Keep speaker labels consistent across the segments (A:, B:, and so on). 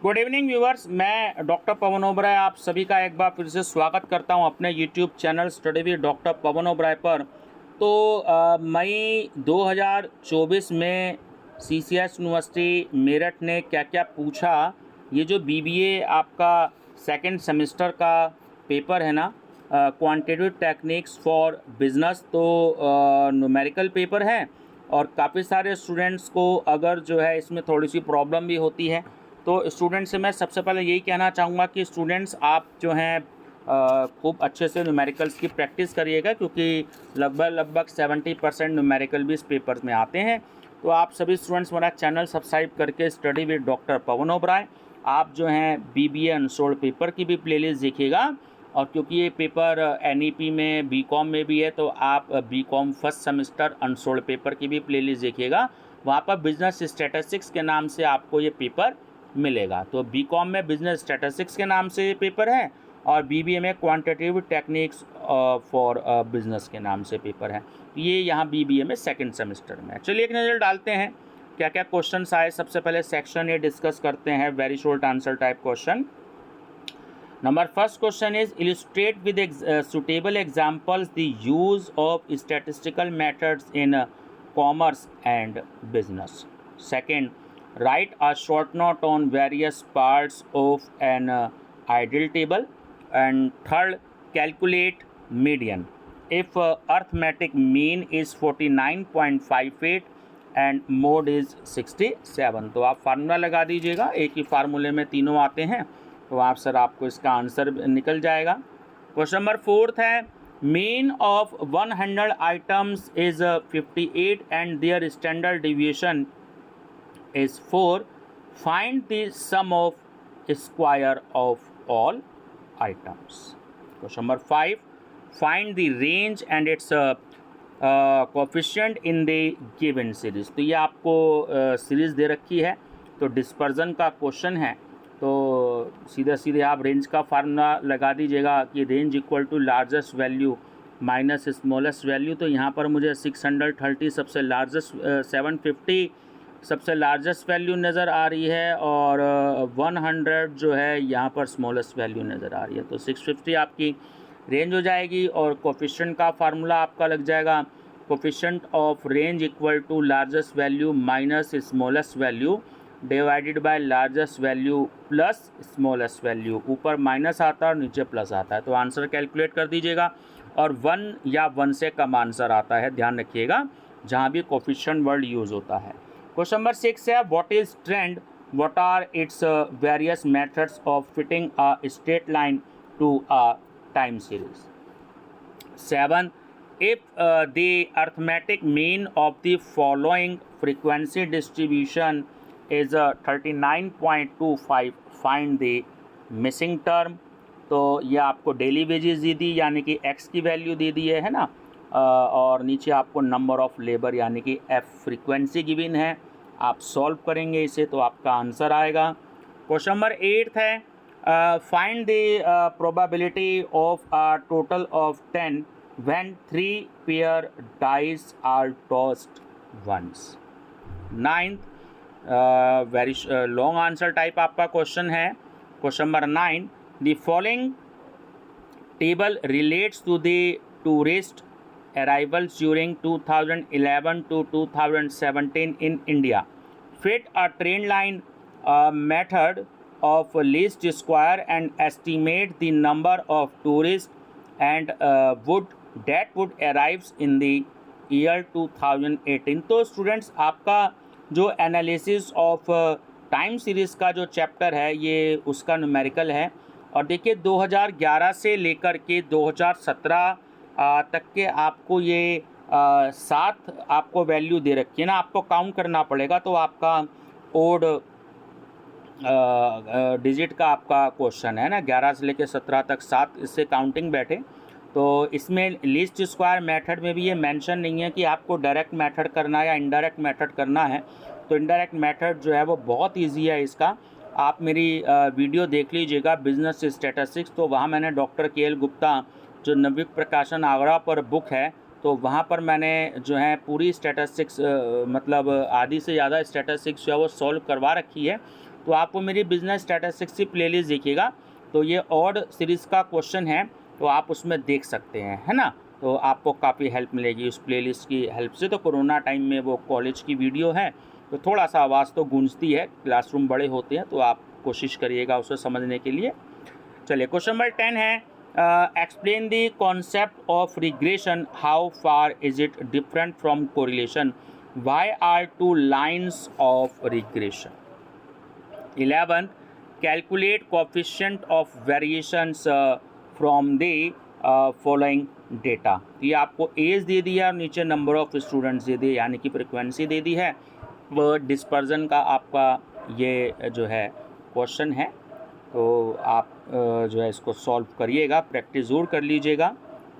A: Good evening viewers, मैं doctor Pawan Oberoi आप सभी का एक बार फिर से स्वागत करता हूं अपने YouTube channel study with doctor Pawan Oberoi पर। तो मई 2024 में सीसीएस यूनिवर्सिटी मेरठ ने क्या क्या पूछा, ये जो बीबीए आपका सेकंड सेमेस्टर का पेपर है ना, क्वांटिटेटिव टेक्निक्स फॉर बिजनेस, तो न्यूमेरिकल पेपर है और काफ़ी सारे स्टूडेंट्स को अगर जो है इसमें थोड़ी सी प्रॉब्लम भी होती है। तो स्टूडेंट्स से मैं सबसे पहले यही कहना चाहूँगा कि स्टूडेंट्स आप जो हैं खूब अच्छे से न्यूमेरिकल्स की प्रैक्टिस करिएगा, क्योंकि लगभग 70% न्यूमेरिकल भी इस पेपर में आते हैं। तो आप सभी स्टूडेंट्स मेरा चैनल सब्सक्राइब करके study with doctor Pawan Oberoi आप जो हैं बीबीए अनसोल्ड पेपर की भी प्लेलिस्ट देखिएगा। और क्योंकि ये पेपर एनईपी में बीकॉम में भी है, तो आप BCom first semester unsolved paper की भी प्लेलिस्ट देखिएगा। वहाँ पर बिजनेस स्टैटिस्टिक्स के नाम से आपको ये पेपर मिलेगा। तो बीकॉम में बिजनेस स्टैटिस्टिक्स के नाम से ये पेपर है और बीबीए में क्वांटिटेटिव टेक्निक्स फॉर बिजनेस के नाम से पेपर है। ये यहाँ बीबीए में सेकंड सेमेस्टर में। चलिए एक नज़र डालते हैं क्या क्या क्वेश्चंस आए। सबसे पहले सेक्शन ए डिस्कस करते हैं, very short answer type question. Number first question is illustrate with suitable examples the use of statistical methods in commerce and business. Second, write a short note on various parts of an ideal table. And third, calculate median if arithmetic mean is 49.58 and mode is 67। तो आप formula लगा दीजिएगा, एक ही फार्मूले में तीनों आते हैं, तो आप सर आपको इसका आंसर निकल जाएगा। क्वेश्चन नंबर फोर्थ है, mean of 100 items is 58 and their standard deviation is 4. Find the sum of square of all items. Question number 5. Find the range and its coefficient in the given series. तो ये आपको series दे रखी है, तो dispersion का question है, तो सीधे आप रेंज का फार्मूला लगा दीजिएगा कि range equal to largest value minus smallest value. तो यहाँ पर मुझे 630 सबसे लार्जेस्ट, 750 सबसे लार्जेस्ट वैल्यू नज़र आ रही है और 100 जो है यहाँ पर स्मॉलेस्ट वैल्यू नज़र आ रही है। तो 650 आपकी रेंज हो जाएगी और कोफिशिएंट का फार्मूला आपका लग जाएगा, coefficient of range equal to largest value minus smallest value divided by largest value plus smallest value. ऊपर माइनस आता है और नीचे प्लस आता है। तो आंसर कैलकुलेट कर दीजिएगा और 1 या 1 से कम आंसर आता है, ध्यान रखिएगा जहाँ भी कोफिशिएंट वर्ड यूज़ होता है। क्वेश्चन नंबर 6 है, what is trend, what are its various methods of fitting a straight line to a time series. 7, if the arithmetic mean of the following frequency distribution is 39.25, find the missing term. तो ये आपको daily wages दी दी, यानी कि x की value दे दी है ना, और नीचे आपको नंबर ऑफ़ लेबर यानी कि एफ फ्रीक्वेंसी गिवन है। आप सॉल्व करेंगे इसे तो आपका आंसर आएगा। क्वेश्चन नंबर 8 है, find the probability of a total of 10 when 3 pair dice are tossed once. 9th, very long answer type आपका क्वेश्चन है। Question number 9, the following table relates to the tourist arrivals during 2011 to 2017 in India. Fit a trend line method of least square and estimate the number of tourists and would arrives in the year 2018। तो students आपका जो analysis of time series का जो chapter है ये उसका numerical है। और देखिए 2011 से लेकर के 2017 तक के आपको ये 7 आपको वैल्यू दे रखी है ना, आपको काउंट करना पड़ेगा। तो आपका ओड डिजिट का आपका क्वेश्चन है ना, 11 से लेकर 17 तक 7 इससे काउंटिंग बैठे। तो इसमें लीस्ट स्क्वायर मेथड में भी ये मेंशन नहीं है कि आपको डायरेक्ट मेथड करना है या इनडायरेक्ट मेथड करना है। तो इनडायरेक्ट मेथड जो है वो बहुत ईजी है इसका। आप मेरी वीडियो देख लीजिएगा बिजनेस स्टैटिस्टिक्स, तो वहाँ मैंने डॉक्टर KL गुप्ता जो नवयुग प्रकाशन आगरा पर बुक है, तो वहाँ पर मैंने जो है पूरी स्टैटिस्टिक्स मतलब आधी से ज़्यादा स्टैटिस्टिक्स जो है वो सॉल्व करवा रखी है। तो आपको मेरी बिजनेस स्टैटिस्टिक्स की प्लेलिस्ट देखिएगा, तो ये ऑड सीरीज़ का क्वेश्चन है, तो आप उसमें देख सकते हैं, है ना। तो आपको काफ़ी हेल्प मिलेगी उस प्लेलिस्ट की हेल्प से। तो कोरोना टाइम में वो कॉलेज की वीडियो है, तो थोड़ा सा आवाज़ तो गूंजती है, क्लासरूम बड़े होते हैं, तो आप कोशिश करिएगा उसे समझने के लिए। चलिए क्वेश्चन नंबर 10 है, explain the concept of regression, how far is it different from correlation, why are two lines of regression. 11, calculate coefficient of variations from the following data. ये आपको एज दे दिया और नीचे नंबर ऑफ स्टूडेंट्स दे दिए, यानी कि frequency दे दी है। वो डिस्पर्जन का आपका ये जो है क्वेश्चन है, तो आप जो है इसको सॉल्व करिएगा, प्रैक्टिस ज़रूर कर लीजिएगा,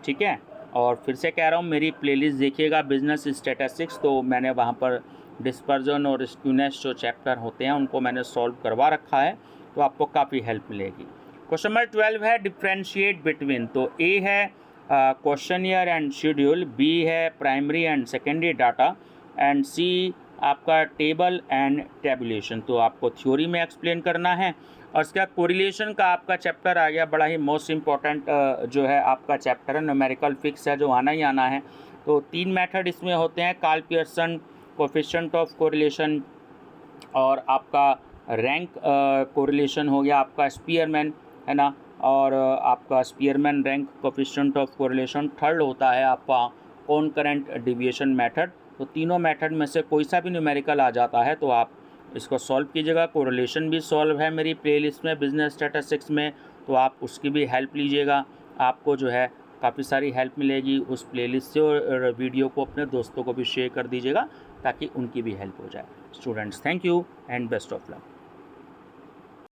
A: ठीक है। और फिर से कह रहा हूँ, मेरी प्लेलिस्ट देखिएगा बिजनेस स्टैटिस्टिक्स, तो मैंने वहाँ पर डिस्पर्जन और स्क्यूनेस जो चैप्टर होते हैं उनको मैंने सॉल्व करवा रखा है, तो आपको काफ़ी हेल्प मिलेगी। क्वेश्चन नंबर 12 है, डिफ्रेंशिएट बिटवीन। तो ए है क्वेश्चनियर एंड शेड्यूल, बी है primary and secondary data, and C आपका टेबल एंड टेबुलेशन। तो आपको थ्योरी में एक्सप्लेन करना है। और इसका कोरिलेशन का आपका चैप्टर आ गया, बड़ा ही मोस्ट इम्पॉर्टेंट जो है आपका चैप्टर है, न्यूमेरिकल फिक्स है जो आना ही आना है। तो 3 मेथड इसमें होते हैं, Karl Pearson, coefficient of correlation, और आपका रैंक कोरिलेशन हो गया आपका स्पीयरमैन, है ना। और आपका Spearman rank coefficient of correlation. Third होता है आपका कॉनकरेंट डिविएशन मेथड। तो तीनों मेथड में से कोई सा भी न्यूमेरिकल आ जाता है तो आप इसको सॉल्व कीजिएगा। कोरिलेशन भी सॉल्व है मेरी प्लेलिस्ट में बिजनेस स्टैटिस्टिक्स में, तो आप उसकी भी हेल्प लीजिएगा, आपको जो है काफ़ी सारी हेल्प मिलेगी उस प्लेलिस्ट से। और वीडियो को अपने दोस्तों को भी शेयर कर दीजिएगा ताकि उनकी भी हेल्प हो जाए। Students, thank you and best of luck.